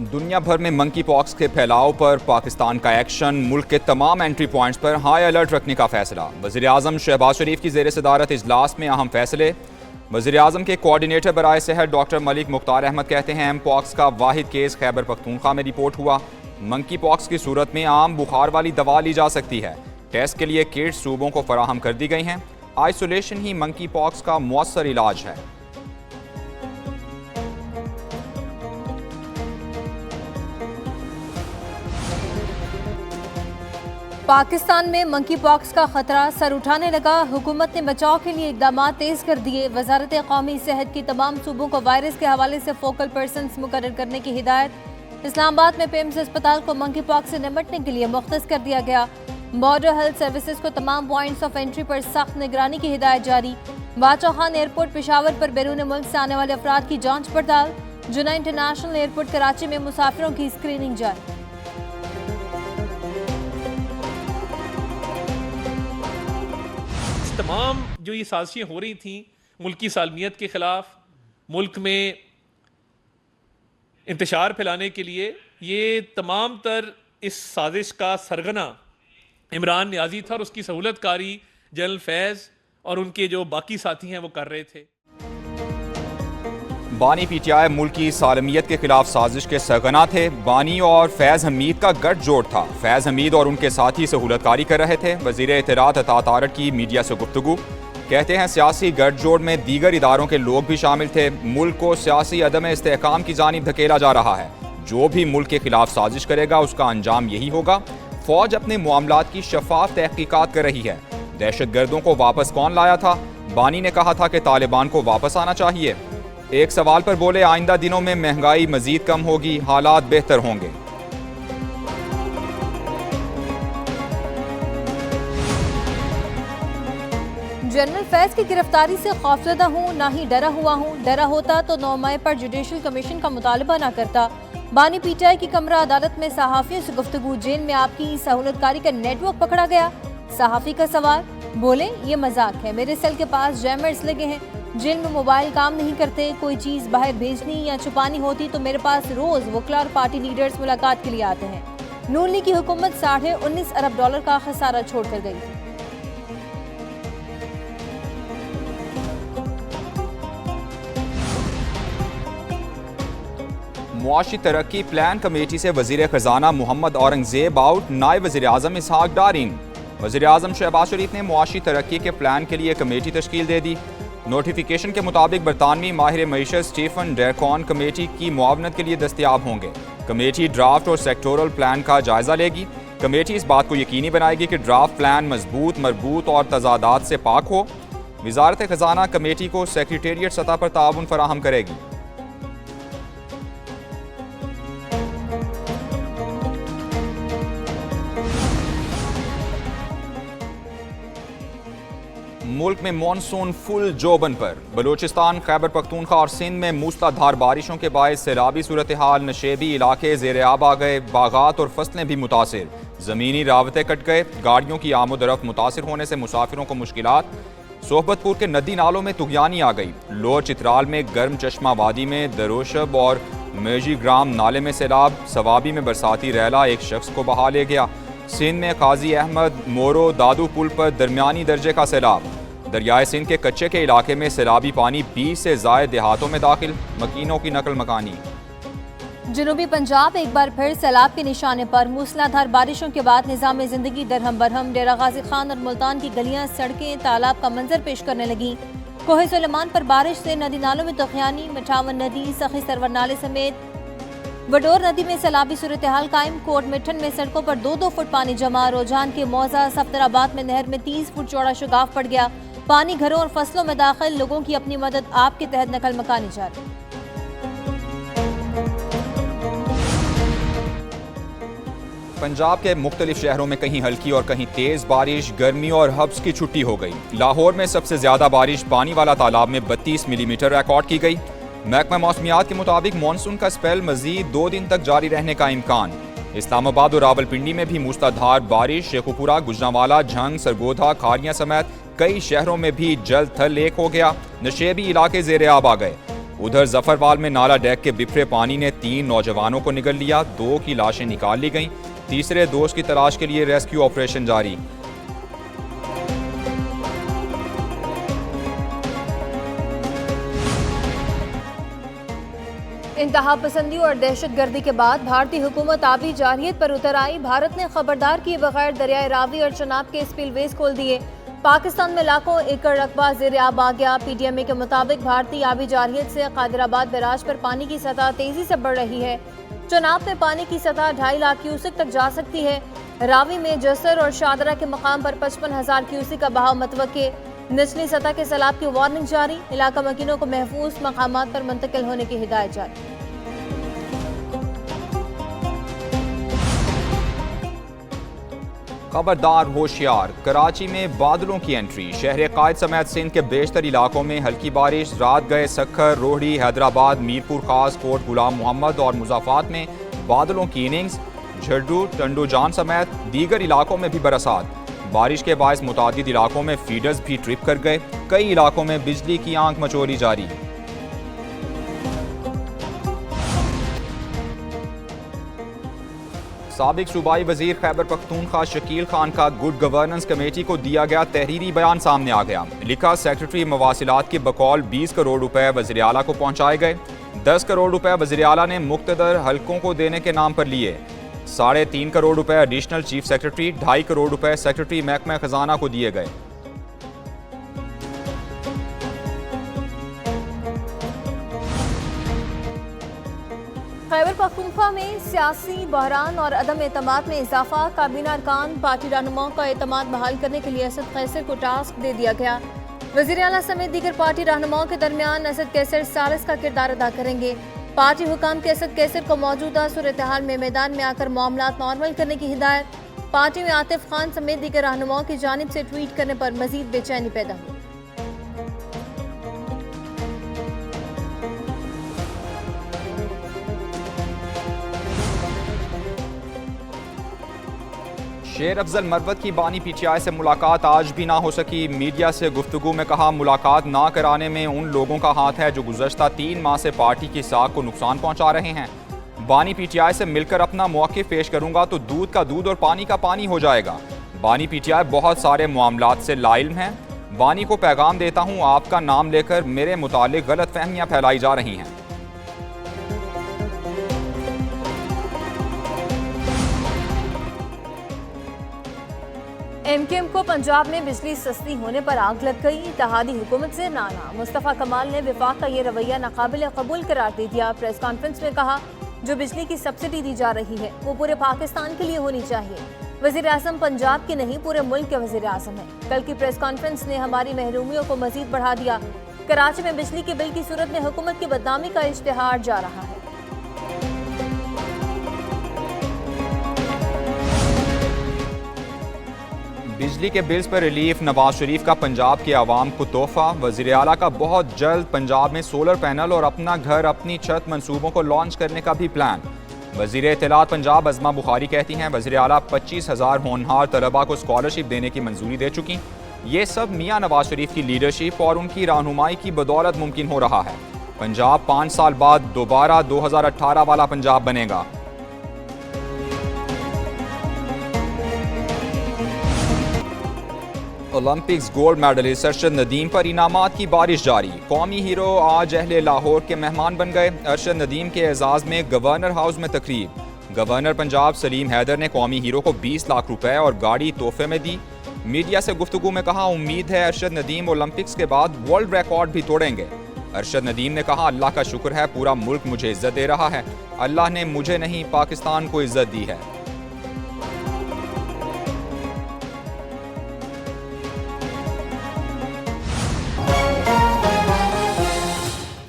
दुनिया भर में मंकी पॉक्स के फैलाव पर पाकिस्तान का एक्शन, मुल्क के तमाम एंट्री पॉइंट्स पर हाई अलर्ट रखने का फैसला। वज़ीर आज़म शहबाज शरीफ की ज़ेर सदारत इजलास में अहम फैसले। वज़ीर आज़म के कोऑर्डिनेटर बराए सेहत डॉक्टर मलिक मुख्तार अहमद कहते हैं एम पॉक्स का वाहिद केस खैबर पख्तूनख्वा में रिपोर्ट हुआ। मंकी पॉक्स की सूरत में आम बुखार वाली दवा ली जा सकती है। टेस्ट के लिए किट्स सूबों को फराहम कर दी गई हैं। आइसोलेशन ही मंकी पॉक्स का मौसर इलाज है। पाकिस्तान में मंकी पॉक्स का खतरा सर उठाने लगा। हुकूमत ने बचाव के लिए इकदाम तेज कर दिए। वजारत कौमी सेहत की तमाम सूबों को वायरस के हवाले से फोकल पर्सनस मुकर्रर करने की हिदायत। इस्लामाबाद में पेम्स अस्पताल को मंकी पॉक्स से निपटने के लिए मुख्तस कर दिया गया। बॉर्डर हेल्थ सर्विसेज को तमाम पॉइंट्स ऑफ एंट्री पर सख्त निगरानी की हिदायत जारी। बादशाह खान एयरपोर्ट पेशावर पर बैरून मुल्क से आने वाले अफराद की जांच पड़ताल। जुना इंटरनेशनल एयरपोर्ट कराची में मुसाफिरों की स्क्रीनिंग जारी। तमाम जो ये साजिशें हो रही थी मुल्क की सालमियत के खिलाफ, मुल्क में इंतशार फैलाने के लिए, ये तमाम तर इस साजिश का सरगना इमरान नियाजी था और उसकी सहूलतकारी जनरल फैज़ और उनके जो बाकी साथी हैं वो कर रहे थे। बानी पीटीआई मुल्क की सालमियत के खिलाफ साजिश के सरगना थे। बानी और फैज़ हमीद का गठजोड़ था। फैज़ हमीद और उनके साथी सहूलतकारी कर रहे थे। वज़ीर इत्तलात अता तारक की मीडिया से गुफ्तगू। कहते हैं सियासी गठजोड़ में दीगर इदारों के लोग भी शामिल थे। मुल्क को सियासी अदम इस्तेहकाम की जानिब धकेला जा रहा है। जो भी मुल्क के खिलाफ साजिश करेगा उसका अंजाम यही होगा। फौज अपने मामलात की शफाफ तहकीकात कर रही है। दहशत गर्दों को वापस कौन लाया था? बानी ने कहा था कि तालिबान को वापस आना चाहिए। एक सवाल पर बोले आइंदा दिनों में महंगाई मजीद कम होगी, हालात बेहतर होंगे। जनरल फैज की गिरफ्तारी से खौफजदा हूँ, ना ही डरा हुआ हूँ। डरा होता तो 9 मई पर जुडिशल कमीशन का मुतालबा न करता। बानी पीटीआई की कमरा अदालत में सहाफियों से गुफ्तगू। जेल में आपकी सहूलतकारी का नेटवर्क पकड़ा गया। सहाफी का सवाल, बोले ये मजाक है, मेरे सेल के पास जैमर्स लगे हैं। जेल में मोबाइल काम नहीं करते। कोई चीज बाहर भेजनी या छुपानी होती तो मेरे पास रोज वकला और पार्टी लीडर्स मुलाकात के लिए आते हैं। नून लीग की हुकूमत $19.5 अरब का खसारा छोड़कर गई थी। मुआशी तरक्की प्लान कमेटी से वजीर खजाना मोहम्मद औरंगजेब आउट, नायब वजीर आजम इसहाक डारिन। वजीर आजम शहबाज शरीफ ने मुआशी तरक्की के प्लान के लिए कमेटी तश्कील दे दी। नोटिफिकेशन के मुताबिक बरतानवी माहिर मईशत स्टीफन डेरकॉन कमेटी की मुआवनत के लिए दस्तयाब होंगे। कमेटी ड्राफ्ट और सेक्टोरल प्लान का जायजा लेगी। कमेटी इस बात को यकीनी बनाएगी कि ड्राफ्ट प्लान मजबूत, मरबूत और तजादात से पाक हो। वजारत खजाना कमेटी को सेक्रेटेरिएट सतह पर ताउन फराहम करेगी। मुल्क में मॉनसून फुल जोबन पर। बलूचिस्तान, खैबर पख्तूनख्वा और सिंध में मूसलाधार बारिशों के बायस सैलाबी सूरत हाल। नशेबी इलाके ज़ेर आब आ गए। बागात और फसलें भी मुतासिर। ज़मीनी रावते कट गए। गाड़ियों की आमोदरफ्त मुतासिर होने से मुसाफिरों को मुश्किलात। सोहबतपुर के नदी नालों में तुगयानी आ गई। लोअर चित्राल में गर्म चश्मा वादी में दरोशब और मेजी ग्राम नाले में सैलाब। सवाबी में बरसाती रैला एक शख्स को बहा ले गया। सिंध में काजी अहमद मोरो दादू पुल पर दरमियानी दर्जे का सैलाब। दरियाए सिंध के कच्चे के इलाके में सैलाबी पानी 20 से ज़ायद देहातों में दाखिल। मकीनों की नकल मकानी। जनूबी पंजाब एक बार फिर सैलाब के निशाने पर। मूसलाधार बारिशों के बाद निज़ाम ज़िंदगी दरहम बरहम। डेरा गाजी खान और मुल्तान की गलियां, सड़कें तालाब का मंजर पेश करने लगी। कोहे सुलेमान पर बारिश से नदी नालों में तुगयानी। मठावन नदी, सखी सरवर नाले समेत वडोर नदी में सैलाबी सूरत हाल कायम। कोट मिठन में सड़कों पर 2-2 फुट पानी जमा। रोजान के मौजा सफ्तराबाद में नहर में 30 फुट चौड़ा शुगाफ पड़ गया। पानी घरों और फसलों में दाखिल। लोगों की अपनी मदद आपके तहत नकल मकानी जारी। पंजाब के मुख्तलिफ शहरों में कहीं हल्की और कहीं तेज बारिश। गर्मी और हब्स की छुट्टी हो गई। लाहौर में सबसे ज्यादा बारिश पानी वाला तालाब में 32 मिलीमीटर रिकॉर्ड की गई। महकमा मौसमियात के मुताबिक मानसून का स्पेल मजीद 2 दिन तक जारी रहने का इम्कान। इस्लामाबाद और रावलपिंडी में भी मूसलाधार बारिश। शेखुपुरा, गुजरांवाला, झंग, सरगोधा, खारियां समेत कई शहरों में भी जल थल एक हो गया। नशेबी इलाके ज़ेर आब आ गए। उधर जफरवाल में नाला डेक के बिफरे पानी ने 3 नौजवानों को निगल लिया, 2 की लाशें निकाल ली गईं, तीसरे दोस्त की तलाश के लिए रेस्क्यू ऑपरेशन जारी। इंतहा पसंदी और दहशत गर्दी के बाद भारतीय हुकूमत आबी जारहियत पर उतर आई। भारत ने खबरदार किए बगैर दरियाए रावी और चनाब के स्पिलवेज खोल दिए। पाकिस्तान में लाखों एकड़ रकबा ज़ेर आब आ गया। PTMA के मुताबिक भारतीय आबी जारहियत से कादिराबाद बैराज पर पानी की सतह तेजी से बढ़ रही है। चनाब में पानी की सतह 2.5 लाख क्यूसेक तक जा सकती है। रावी में जसर और शादरा के मकाम पर 55,000 क्यूसेक का बहाव मतवक्के। निचली सतह के सैलाब की वार्निंग जारी। इलाका मकीनों को महफूज मकामात पर मुंतकिल होने की हिदायत जारी। खबरदार होशियार, कराची में बादलों की एंट्री। शहर कायद समेत सिंध के बेशतर इलाकों में हल्की बारिश। रात गए सखर, रोहड़ी, हैदराबाद, मीरपुर खास, कोट गुलाम मोहम्मद और मुजाफात में बादलों की इनिंग्स। झड्डू, टंडोजान समेत दीगर इलाकों में भी बरसात। बारिश के बायस मुतादिद इलाकों में फीडर्स भी ट्रिप कर गए। कई इलाकों में बिजली की आंख मचोली जारी। साबिक सूबाई वजीर खैबर पख्तूनख्वा शकील खान का गुड गवर्नेंस कमेटी को दिया गया तहरीरी बयान सामने आ गया। लिखा, सेक्रेटरी मवासिलात के बकौल 20 करोड़ रुपए वज़ीर आला को पहुंचाए गए। 10 करोड़ रुपए वज़ीर आला ने मुक्तदर हलकों को देने के नाम पर लिए। 3.5 करोड़ रुपए एडिशनल चीफ सेक्रेटरी, 2.5 करोड़ रुपए सेक्रेटरी महकमा खजाना को दिए गए। खैबर पख्तूनख्वा में सियासी बहरान और अदम एतमाद में इजाफा। काबीना अरकान पार्टी रहनुमाओं का एतमाद बहाल करने के लिए असद कैसर को टास्क दे दिया गया। वज़ीर आला समेत दीगर पार्टी रहनुमाओं के दरमियान असद कैसर सालिस का किरदार अदा करेंगे। पार्टी हुकाम के असद कैसर को मौजूदा सूरत हाल में मैदान में आकर मामलात नॉर्मल करने की हिदायत। पार्टी में आतिफ खान समेत दीगर रहनुमाओं की जानिब से ट्वीट करने पर मजीद बेचैनी पैदा हुई। शेर अफजल मरवत की बानी PTI से मुलाकात आज भी ना हो सकी। मीडिया से गुफ्तगू में कहा, मुलाकात ना कराने में उन लोगों का हाथ है जो गुज़श्ता 3 माह से पार्टी की साख को नुकसान पहुंचा रहे हैं। बानी PTI से मिलकर अपना मौक़िफ़ पेश करूंगा तो दूध का दूध और पानी का पानी हो जाएगा। बानी PTI बहुत सारे मामलात से लाइल्म हैं। बानी को पैगाम देता हूं, आपका नाम लेकर मेरे मुतालिक गलत फहमियाँ फैलाई जा रही हैं। MKM को पंजाब में बिजली सस्ती होने पर आग लग गई। इत्तेहादी हुकूमत से नाना। मुस्तफ़ा कमाल ने विफाक का ये रवैया नाकाबिल कबूल करार दे दिया। प्रेस कॉन्फ्रेंस में कहा, जो बिजली की सब्सिडी दी जा रही है वो पूरे पाकिस्तान के लिए होनी चाहिए। वज़ीर आज़म पंजाब के नहीं पूरे मुल्क के वज़ीर आज़म हैं। कल की प्रेस कॉन्फ्रेंस ने हमारी महरूमियों को मजीद बढ़ा दिया। कराची में बिजली के बिल की सूरत में हुकूमत की बदनामी का इश्तिहार जा रहा है। बिजली के बिल्स पर रिलीफ। नवाज शरीफ का पंजाब के आवाम को तोहफा। वज़ीर आला का बहुत जल्द पंजाब में सोलर पैनल और अपना घर अपनी छत मंसूबों को लॉन्च करने का भी प्लान। वज़ीर इत्तलात पंजाब अज़मा बुखारी कहती हैं, वज़ीर आला 25,000 होनहार तलबा को स्कॉलरशिप देने की मंजूरी दे चुकी। ये सब मियाँ नवाज शरीफ की लीडरशिप और उनकी रहनुमाई की बदौलत मुमकिन हो रहा है। पंजाब 5 साल बाद दोबारा 2018 वाला पंजाब बनेगा। Olympics gold medalist Arshad Nadeem पर इनामात की बारिश जारी। कौमी हीरो आज अहले लाहौर के मेहमान बन गए। अरशद नदीम के एजाज़ में गवर्नर हाउस में तकरीब। गवर्नर पंजाब सलीम हैदर ने कौमी हीरो को 20 लाख रुपए और गाड़ी तोहफे में दी। मीडिया से गुफ्तगू में कहा, उम्मीद है अरशद नदीम ओलंपिक्स के बाद वर्ल्ड रिकॉर्ड भी तोड़ेंगे। अरशद नदीम ने कहा, अल्लाह का शुक्र है पूरा मुल्क मुझे इज्जत दे रहा है। अल्लाह ने मुझे नहीं पाकिस्तान को इज्जत दी है।